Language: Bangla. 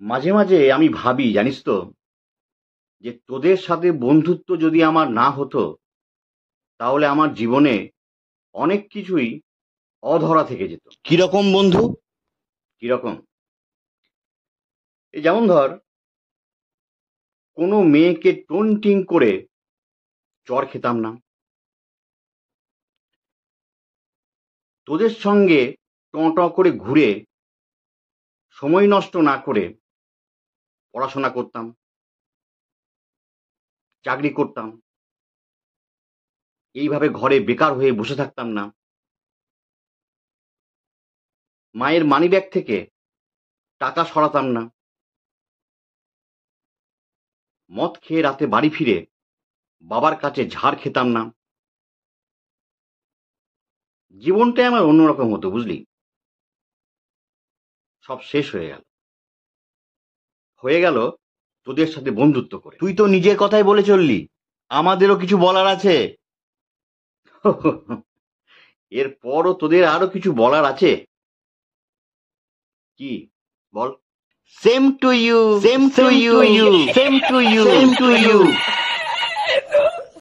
মাঝে মাঝে আমি ভাবি জানিস তো, যে তোদের সাথে বন্ধুত্ব যদি আমার না হতো, তাহলে আমার জীবনে অনেক কিছুই অধরা থেকে যেত। কিরকম বন্ধু? কিরকম? এই যেমন ধর, কোনো মেয়েকে টোনটিং করে চর খেতাম না, তোদের সঙ্গে ট করে ঘুরে সময় নষ্ট না করে পড়াশোনা করতাম, চাকরি করতাম, এইভাবে ঘরে বেকার হয়ে বসে থাকতাম না, মায়ের মানিব্যাগ থেকে টাকা সরাতাম না, মদ খেয়ে রাতে বাড়ি ফিরে বাবার কাছে ঝাড় খেতাম না। জীবনটাই আমার অন্যরকম হতো, বুঝলি? সব শেষ হয়ে গেল তোদের সাথে বন্ধুত্ব করে। তুই তো নিজের কথাই বলে চললি, আমাদেরও কিছু বলার আছে। এরপরও তোদের আরো কিছু বলার আছে। কি বল? Same to you, same to you, same to you, same to you.